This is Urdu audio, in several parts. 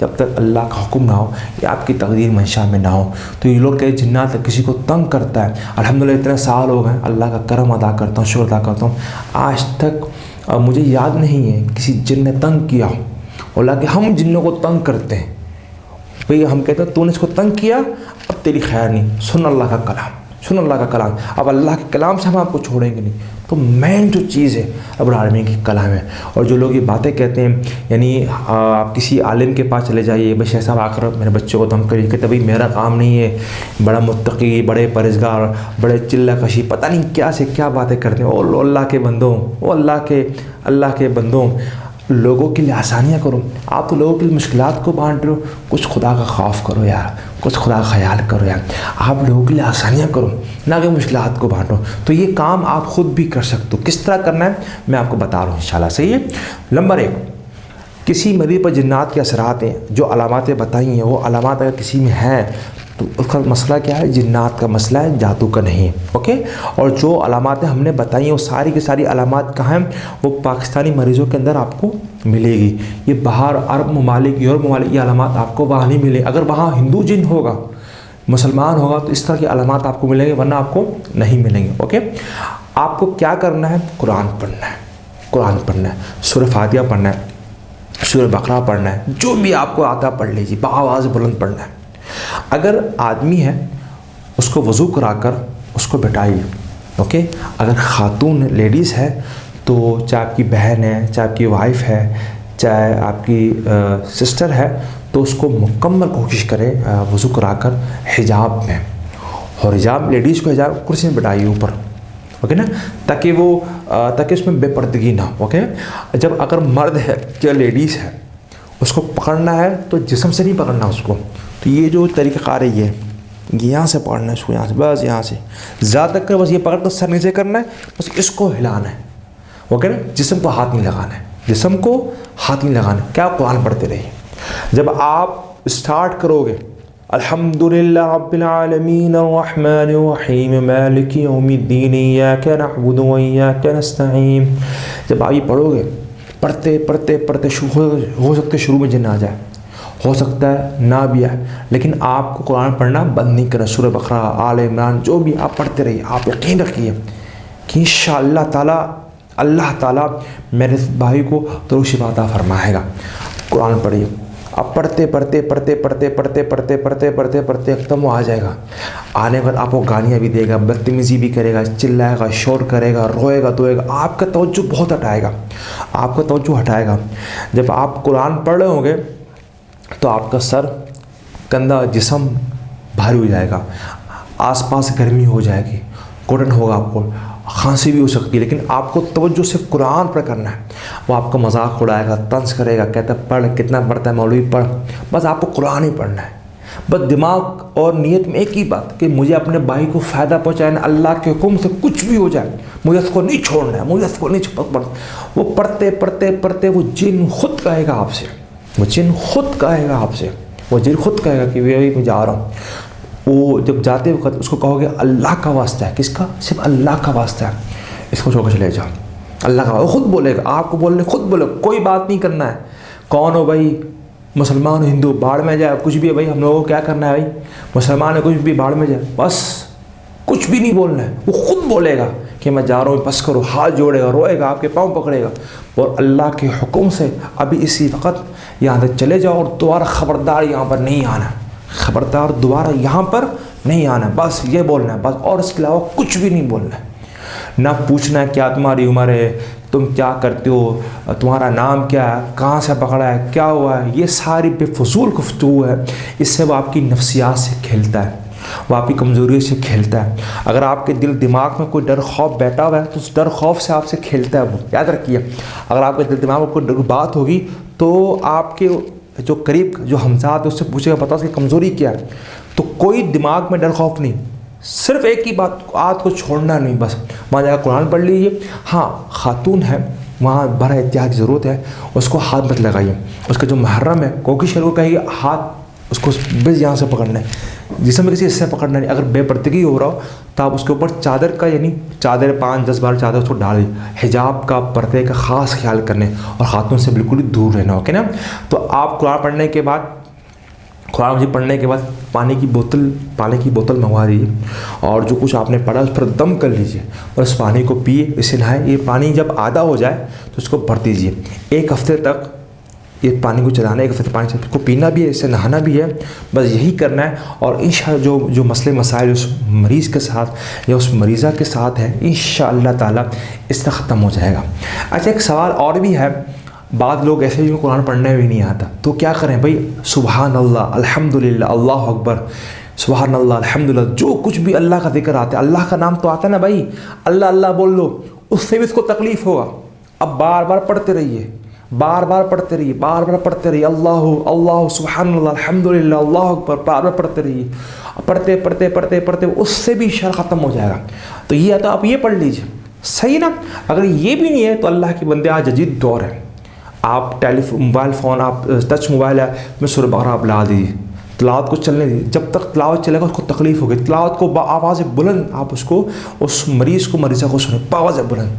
جب تک اللہ کا حکم نہ ہو یا آپ کی تقدیر منشا میں نہ ہو. تو یہ لوگ کہ جنات کسی کو تنگ کرتا ہے. الحمدللہ اتنے سال ہو گئے, اللہ کا کرم ادا کرتا ہوں, شکر ادا کرتا ہوں, آج تک مجھے یاد نہیں ہے کسی جن نے تنگ کیا ہو. اللہ کہ ہم جنوں کو تنگ کرتے ہیں بھئی, ہم کہتے ہیں تو نے اس کو تنگ کیا, اب تیری خیر نہیں, سن اللہ کا کلام, سن اللہ کا کلام. اب اللہ کے کلام سے ہم آپ کو چھوڑیں گے نہیں. تو مین جو چیز ہے رب العالمین کی کلام ہے. اور جو لوگ یہ باتیں کہتے ہیں, یعنی آپ کسی عالم کے پاس چلے جائیے, بھائی شیخ صاحب آ کر میرے بچوں کو تم کریے, کہتے بھائی میرا کام نہیں ہے, بڑا متقی, بڑے پرہیزگار, بڑے چلہ کشی, پتہ نہیں کیا سے کیا باتیں کرتے ہیں. او اللہ کے بندوں, او اللہ کے بندوں, لوگوں کے لیے آسانیاں کرو. آپ تو لوگوں کے لیے مشکلات کو بانٹ رہے ہو, کچھ خدا کا خوف کرو یار, کچھ خدا کا خیال کرو یار. آپ لوگوں کے لیے آسانیاں کرو, نہ کہ مشکلات کو بانٹو. تو یہ کام آپ خود بھی کر سکتے ہو. کس طرح کرنا ہے میں آپ کو بتا رہا ہوں انشاءاللہ. صحیح ہے. نمبر 1, کسی مریض پر جنات کے اثرات ہیں, جو علاماتیں بتائی ہیں وہ علامات اگر کسی میں ہیں تو اس کا مسئلہ کیا ہے, جنات کا مسئلہ ہے, جادو کا نہیں. اوکے. اور جو علاماتیں ہم نے بتائی ہیں وہ ساری کی ساری علامات کہاں ہیں, وہ پاکستانی مریضوں کے اندر آپ کو ملے گی. یہ باہر عرب ممالک, یورپ ممالک, یہ علامات آپ کو وہاں نہیں ملے. اگر وہاں ہندو جن ہوگا, مسلمان ہوگا, تو اس طرح کی علامات آپ کو ملیں گے, ورنہ آپ کو نہیں ملیں گے. اوکے. آپ کو کیا کرنا ہے, قرآن پڑھنا ہے, قرآن پڑھنا ہے, سورہ فاتحہ پڑھنا ہے, سورہ بقرہ پڑھنا ہے, جو بھی آپ کو آتا پڑھ لیجیے, بآواز بلند پڑھنا ہے. اگر آدمی ہے اس کو وضو کرا کر اس کو بٹھائیے. اوکے. اگر خاتون لیڈیز ہے تو چاہے آپ کی بہن ہے, چاہے آپ کی وائف ہے, چاہے آپ کی سسٹر ہے, تو اس کو مکمل کوشش کرے وضو کرا کر حجاب میں, اور حجاب لیڈیز کو حجاب کرسی میں بٹھائیے اوپر. اوکے نا, تاکہ اس میں بے پردگی نہ ہو. اوکے. جب اگر مرد ہے یا لیڈیز ہے اس کو پکڑنا ہے تو جسم سے نہیں پکڑنا اس کو. تو یہ جو طریقہ کار ہے یہ یہاں سے پکڑنا ہے اس کو, یہاں سے, بس یہاں سے زیادہ تک بس یہ پکڑ کر سر نیچے کرنا ہے, بس اس کو ہلانا ہے. اوکے نا. جسم کو ہاتھ نہیں لگانا ہے, جسم کو ہاتھ نہیں لگانا ہے. کیا قرآن پڑھتے رہیے. جب آپ اسٹارٹ کرو گے الحمدللہ رب العالمین الرحمن الرحیم مالک یوم الدین ایاک نعبد و ایاک نستعین, جب آپ یہ پڑھو گے, پڑھتے پڑھتے پڑھتے ہو سکتے شروع میں جن آ جائے, ہو سکتا ہے نہ بھی آئے, لیکن آپ کو قرآن پڑھنا بند نہیں کرنا. سورہ بقرہ, آل عمران, جو بھی آپ پڑھتے رہیے. آپ یقین رکھیے کہ انشاءاللہ اللہ تعالیٰ میرے بھائی کو تو شفا عطا فرمائے گا. قرآن پڑھیے. آپ پڑھتے پڑھتے پڑھتے پڑھتے پڑھتے پڑھتے پڑھتے پڑھتے پڑھتے ختم وہ آ جائے گا. آنے کے بعد آپ کو گالیاں بھی دے گا, بدتمیزی بھی کرے گا, چلائے گا, شور کرے گا, روئے گا, دھوئے گا, آپ کا توجہ بہت ہٹائے گا, آپ کا توجہ ہٹائے گا. جب آپ قرآن پڑھ رہے ہوں گے تو آپ کا سر, کندھا, جسم بھاری ہو جائے گا, آس پاس گرمی ہو جائے گی, گھٹن ہوگا, آپ کو کھانسی بھی ہو سکتی ہے, لیکن آپ کو توجہ صرف قرآن پر کرنا ہے. وہ آپ کا مذاق اڑائے گا, طنز کرے گا, کہتا ہے پڑھ, کتنا پڑھتا ہے مولوی, پڑھ. بس آپ کو قرآن ہی پڑھنا ہے. بس دماغ اور نیت میں ایک ہی بات کہ مجھے اپنے بھائی کو فائدہ پہنچانا, اللہ کے حکم سے کچھ بھی ہو جائے مجھے اس کو نہیں چھوڑنا ہے, مجھے اس کو نہیں چھوڑنا. وہ پڑھتے پڑھتے پڑھتے وہ جن خود کہے گا آپ سے, وہ جن خود کہے گا آپ سے, وہ جن خود کہے گا کہ میں جا رہا ہوں. وہ جب جاتے وقت اس کو کہو گے اللہ کا واسطہ ہے. کس کا؟ صرف اللہ کا واسطہ ہے, اس کو چھوڑ کر چلے جاؤ. اللہ کا, وہ خود بولے گا, آپ کو بولنے خود بولے, کوئی بات نہیں کرنا ہے. کون ہو بھائی, مسلمان ہو, ہندو, باڑ میں جائے, کچھ بھی ہے بھائی, ہم لوگوں کو کیا کرنا ہے بھائی, مسلمان ہے, کچھ بھی باڑ میں جائے, بس کچچھ بھی نہیں بولنا ہے. وہ خود بولے گا کہ میں جا رہا ہوں, بس کرو, ہاتھ جوڑے گا, روئے گا, آپ کے پاؤں پکڑے گا, اور اللہ کے حکم سے ابھی اسی وقت یہاں سے چلے جاؤ, اور دوبارہ خبردار یہاں پر نہیں آنا, خبردار دوبارہ یہاں پر نہیں آنا. بس یہ بولنا ہے بس, اور اس کے علاوہ کچھ بھی نہیں بولنا ہے. نہ پوچھنا ہے کیا تمہاری عمر ہے, تم کیا کرتے ہو, تمہارا نام کیا ہے, کہاں سے پکڑا ہے, کیا ہوا ہے. یہ ساری بے فضول گفتگو ہے. اس سے وہ آپ کی نفسیات سے کھیلتا ہے, وہ آپ کی کمزوری سے کھیلتا ہے. اگر آپ کے دل دماغ میں کوئی ڈر خوف بیٹھا ہوا ہے تو اس ڈر خوف سے آپ سے کھیلتا ہے. وہ یاد رکھیے, اگر آپ کے دل دماغ میں کوئی بات ہوگی تو آپ کے جو قریب جو ہمسات ہے اس سے پوچھے گا, بتا اس کی کمزوری کیا ہے. تو کوئی دماغ میں ڈر خوف نہیں, صرف ایک ہی بات, آج کو چھوڑنا نہیں. بس وہاں جا کر قرآن پڑھ لیجیے. ہاں خاتون ہے وہاں بڑا احتیاط کی ضرورت ہے, اس کو ہاتھ مت لگائیے. اس کا جو محرم ہے کوکی شیر کو کہیے ہاتھ اس کو بس یہاں سے پکڑنا ہے، جسم میں کسی حصے سے پکڑنا نہیں. اگر بے پردگی ہو رہا ہو تو آپ اس کے اوپر چادر کا، یعنی چادر 5-10 بار چادر اس کو ڈال دیں. حجاب کا، پردے کا خاص خیال کرنے اور خاتون سے بالکل ہی دور رہنا. اوکے نا. تو آپ قرآن پڑھنے کے بعد، قرآن مجید پڑھنے کے بعد پانی کی بوتل منگوا دیجیے اور جو کچھ آپ نے پڑھا اس پر دم کر لیجیے اور اس پانی کو پیے، اس سے نہائے. یہ پانی جب آدھا ہو جائے تو اس کو بھر دیجیے. 1 ہفتے تک یہ پانی کو چلانا ہے، 1 ہفتے پانی کو پینا بھی ہے، اس سے نہانا بھی ہے. بس یہی کرنا ہے اور انشاءاللہ جو مسئلے مسائل اس مریض کے ساتھ یا اس مریضہ کے ساتھ ہے انشاءاللہ تعالیٰ اس سے ختم ہو جائے گا. اچھا ایک سوال اور بھی ہے، بعض لوگ ایسے ہی قرآن پڑھنے بھی نہیں آتا تو کیا کریں بھائی؟ سبحان اللہ، الحمدللہ، اللہ اکبر، سبحان اللہ، الحمدللہ، جو کچھ بھی اللہ کا ذکر آتا ہے، اللہ کا نام تو آتا ہے نا بھائی، اللہ اللہ بول لو، اس سے بھی اس کو تکلیف ہوگا. اب بار بار پڑھتے رہیے، بار بار پڑھتے رہیے، بار بار پڑھتے رہیے، اللہ سبحان اللہ، الحمدللہ، اللہ اکبر، بار بار پڑھتے رہیے. پڑھتے اس سے بھی شر ختم ہو جائے گا. تو یہ تو آپ یہ پڑھ لیجیے، صحیح نا. اگر یہ بھی نہیں ہے تو اللہ کے بندے آج جدید دور ہے، آپ موبائل فون، آپ ٹچ موبائل ہے میں سورہ بقرہ آپ لا دیجیے، تلاوت کو چلنے دیجیے. جب تک تلاوت چلے گا اس کو تکلیف ہوگی. تلاوت کو آواز بلند آپ اس مریضہ کو سنیں بآواز بلند.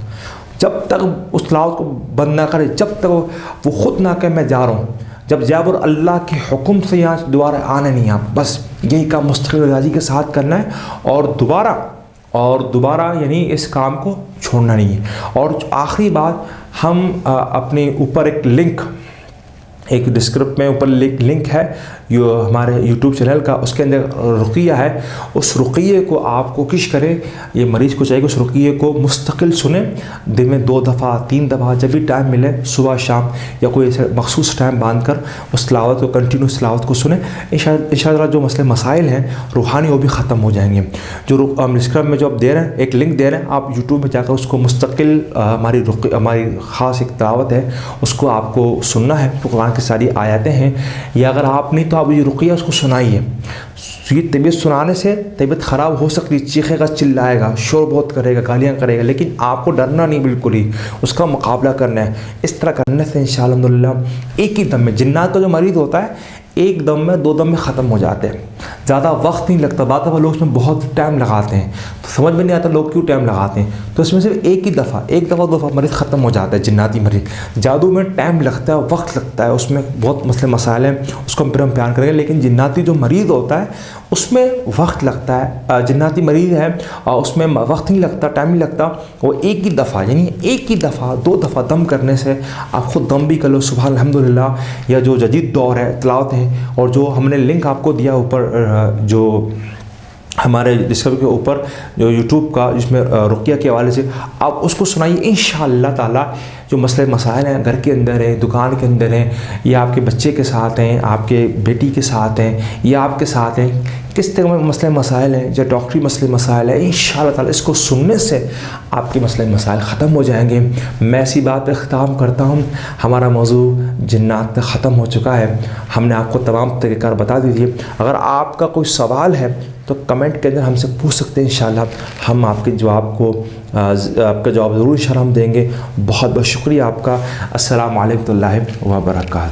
جب تک اس تلاوت کو بند نہ کرے، جب تک وہ خود نہ کہ میں جا رہا ہوں، جب جابر اللہ کے حکم سے یہاں دوبارہ آنا نہیں. آپ بس یہی کام مستقل مزاجی کے ساتھ کرنا ہے اور دوبارہ یعنی اس کام کو چھوڑنا نہیں ہے. اور آخری بات، ہم اپنے اوپر ایک ڈسکرپٹ میں اوپر لنک ہے جو ہمارے یوٹیوب چینل کا، اس کے اندر رقیہ ہے. اس رقیے کو آپ کوشش کریں، یہ مریض کو چاہیے کہ اس رقیے کو مستقل سنیں، دن میں 2 دفعہ 3 دفعہ جب بھی ٹائم ملے، صبح شام یا کوئی ایسے مخصوص ٹائم باندھ کر اس تلاوت کو کنٹینیوس تلاوت کو سنیں. انشاءاللہ جو مسئلے مسائل ہیں روحانی وہ بھی ختم ہو جائیں گے. جو ڈسکرپٹ میں جو آپ دے رہے ہیں، ایک لنک دے رہے ہیں، آپ یوٹیوب میں جا کر اس کو مستقل ہماری خاص ایک تلاوت ہے اس کو آپ کو سننا ہے. تو قرآن کی ساری آیاتیں ہیں، یا اگر آپ نہیں تو آپ یہ رقیہ اس کو سنائیے. یہ طبیعت سنانے سے طبیعت خراب ہو سکتی ہے، چیخے گا، چلائے گا، شور بہت کرے گا، گالیاں کرے گا، لیکن آپ کو ڈرنا نہیں، بالکل ہی اس کا مقابلہ کرنا ہے. اس طرح کرنے سے انشاءاللہ الحمدللہ ایک ہی دم میں جنات کا جو مریض ہوتا ہے ایک دم میں 2 دم میں ختم ہو جاتے ہیں. زیادہ وقت نہیں لگتا. بعض دفعہ لوگ اس میں بہت ٹائم لگاتے ہیں تو سمجھ میں نہیں آتا لوگ کیوں ٹائم لگاتے ہیں. تو اس میں صرف ایک دفعہ 2 دفعہ مریض ختم ہو جاتا ہے. جناتی مریض، جادو میں ٹائم لگتا ہے، وقت لگتا ہے، اس میں بہت مسئلے مسائل ہیں، اس کو ہم بیان کریں گے. لیکن جناتی جو مریض ہوتا ہے اس میں وقت لگتا ہے. جناتی مریض ہے اور اس میں وقت نہیں لگتا، ٹائم نہیں لگتا. وہ ایک ہی دفعہ، یعنی ایک ہی دفعہ 2 دفعہ دم کرنے سے آپ خود دم بھی کر لو. سبحان الحمدللہ. یا جو جدید دور ہے تلاوت ہے، اور جو ہم نے لنک آپ کو دیا اوپر، جو ہمارے ڈسکرپشن کے اوپر جو یوٹیوب کا جس میں رقیہ کے حوالے سے، آپ اس کو سنائیے. انشاءاللہ تعالیٰ جو مسئلے مسائل ہیں گھر کے اندر ہیں، دکان کے اندر ہیں، یا آپ کے بچے کے ساتھ ہیں، آپ کے بیٹی کے ساتھ ہیں، یا آپ کے ساتھ ہیں، کس طرح میں مسئلے مسائل ہیں یا ڈاکٹری مسئلے مسائل ہیں، انشاءاللہ تعالیٰ اس کو سننے سے آپ کے مسئلے مسائل ختم ہو جائیں گے. میں ایسی بات پہ اختتام کرتا ہوں. ہمارا موضوع جنات پہ ختم ہو چکا ہے. ہم نے آپ کو تمام طریقہ کار بتا دیجیے. اگر آپ کا کوئی سوال ہے تو کمنٹ کے اندر ہم سے پوچھ سکتے ہیں. انشاءاللہ ہم آپ کے جواب کو آپ کا جواب ضرور انشاءاللہ ہم دیں گے. بہت بہت شکریہ آپ کا. السلام علیکم ورحمۃ اللہ وبرکاتہ.